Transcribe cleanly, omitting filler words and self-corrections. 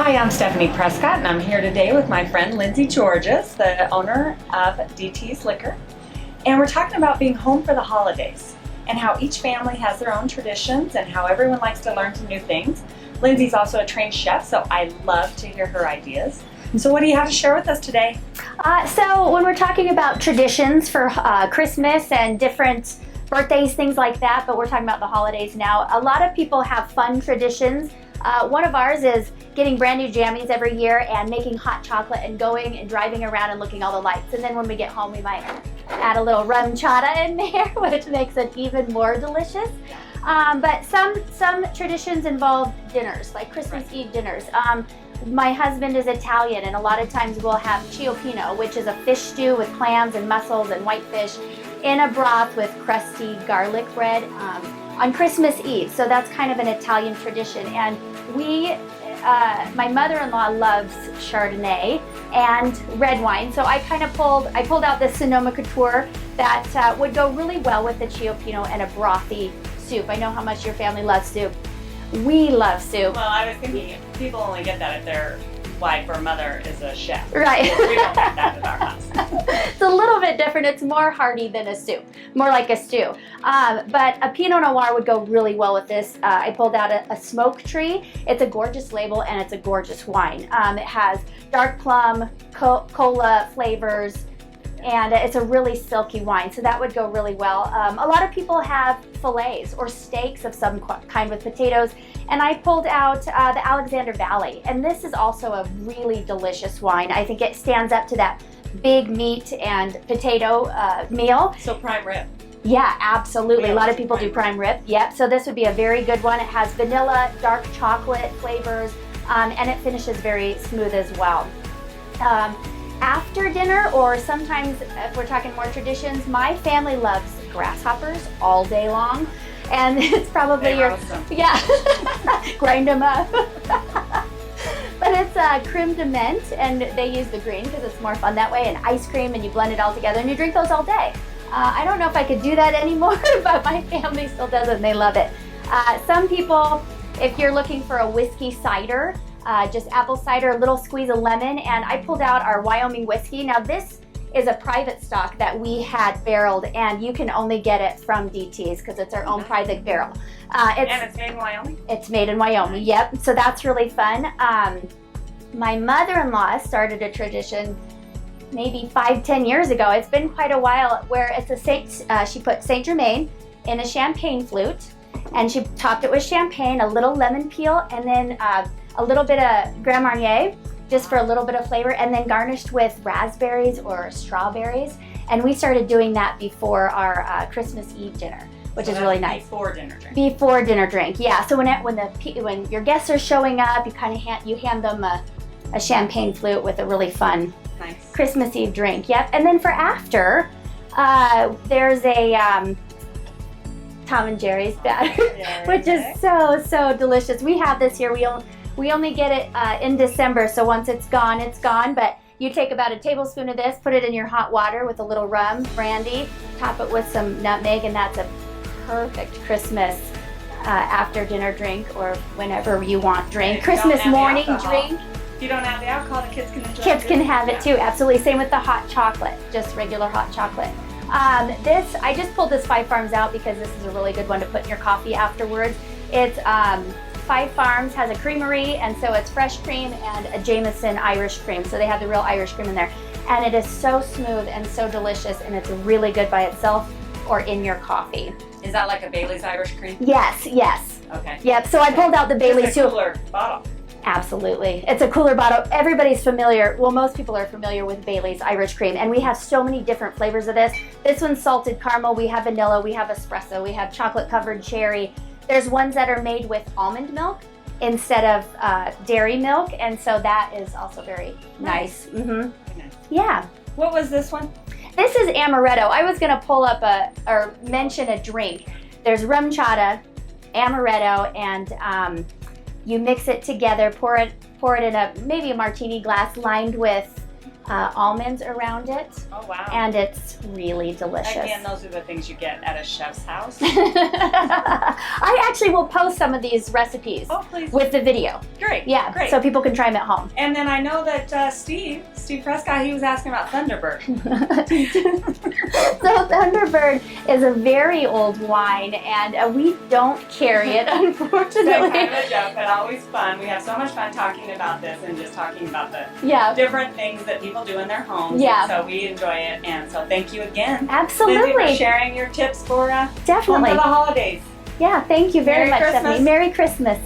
Hi, I'm Stephanie Prescott, and I'm here today with my friend Lindsay Georges, the owner of DT's Liquor. And we're talking about being home for the holidays and how each family has their own traditions and how everyone likes to learn some new things. Lindsay's also a trained chef, so I love to hear her ideas. So what do you have to share with us today? So when we're talking about traditions for Christmas and different birthdays, things like that, but we're talking about the holidays now, a lot of people have fun traditions. One of ours is getting brand new jammies every year and making hot chocolate and going and driving around and looking at all the lights. And then when we get home, we might add a little rum chata in there, which makes it even more delicious. But some traditions involve dinners, like Christmas Eve dinners. My husband is Italian, and a lot of times we'll have cioppino, which is a fish stew with clams and mussels and whitefish in a broth with crusty garlic bread on Christmas Eve. So that's kind of an Italian tradition. And my mother-in-law loves Chardonnay and red wine. So I pulled out this Sonoma Couture that would go really well with the cioppino and a brothy soup. I know how much your family loves soup. We love soup. Well, I was thinking people only get that if their wife or mother is a chef. Right. We don't have that at our house. It's a little bit different. It's more hearty than a soup, more like a stew. But a Pinot Noir would go really well with this. I pulled out a Smoke Tree. It's a gorgeous label and it's a gorgeous wine. It has dark plum, cola flavors, and it's a really silky wine, so that would go really well. A lot of people have fillets or steaks of some kind with potatoes, and I pulled out the Alexander Valley, and this is also a really delicious wine. I think it stands up to that big meat and potato meal. So prime rib. Yeah, absolutely. A lot of people do prime rib. Yep, so this would be a very good one. It has vanilla, dark chocolate flavors, and it finishes very smooth as well. After dinner, or sometimes if we're talking more traditions, my family loves grasshoppers all day long, and it's probably grind them up. But it's creme de menthe, and they use the green because it's more fun that way, and ice cream, and you blend it all together, and you drink those all day. I don't know if I could do that anymore, but my family still does it, and they love it. Some people, if you're looking for a whiskey cider, just apple cider, a little squeeze of lemon, and I pulled out our Wyoming whiskey. Now this is a private stock that we had barreled, and you can only get it from DT's because it's our own private barrel. And it's made in Wyoming? It's made in Wyoming, yep. So that's really fun. My mother-in-law started a tradition maybe 5-10 years ago. It's been quite a while, where it's she put Saint Germain in a champagne flute, and she topped it with champagne, a little lemon peel, and then a little bit of Grand Marnier, just for a little bit of flavor, and then garnished with raspberries or strawberries. And we started doing that before our Christmas Eve dinner, which is really nice. Before dinner drink. Before dinner drink, yeah. So when your guests are showing up, you kind of hand them a champagne flute with a really fun Christmas Eve drink. Yep. And then for after, there's a Tom and Jerry's batter, which is so delicious. We have this here. We only get it in December, so once it's gone, it's gone. But you take about a tablespoon of this, put it in your hot water with a little rum, brandy, top it with some nutmeg, and that's a perfect Christmas after dinner drink, or whenever you want drink. Christmas morning drink. If you don't have the alcohol, the kids can enjoy it. Kids can have it too, absolutely. Same with the hot chocolate, just regular hot chocolate. I just pulled this Five Farms out because this is a really good one to put in your coffee afterwards. It's Five Farms has a creamery, and so it's fresh cream and a Jameson Irish cream. So they have the real Irish cream in there. And it is so smooth and so delicious, and it's really good by itself or in your coffee. Is that like a Bailey's Irish cream? Yes. Okay. Yep, so I pulled out the Bailey's too. It's a cooler bottle. Absolutely. It's a cooler bottle. Everybody's familiar, well, most people are familiar with Bailey's Irish cream, and we have so many different flavors of this. This one's salted caramel, we have vanilla, we have espresso, we have chocolate covered cherry. There's ones that are made with almond milk instead of dairy milk, and so that is also very nice. Mm-hmm. Yeah. What was this one? This is amaretto. I was gonna pull up or mention a drink. There's rum chata, amaretto, and you mix it together, pour it in maybe a martini glass lined with almonds around it, Oh, wow. and it's really delicious. Again, those are the things you get at a chef's house. I actually will post some of these recipes Oh, please. with the video. Great. Yeah, Great. so people can try them at home. And then I know that Steve Prescott, he was asking about Thunderbird. So Thunderbird is a very old wine, and we don't carry it, It's unfortunately. kind of a joke, but always fun. We have so much fun talking about this and just talking about the Yeah, different things that people do in their homes. Yeah. So we enjoy it, and so thank you again, Lindsay, for absolutely. sharing your tips for home Definitely. for the holidays. Yeah, thank you very Merry much, Christmas. Stephanie. Merry Christmas.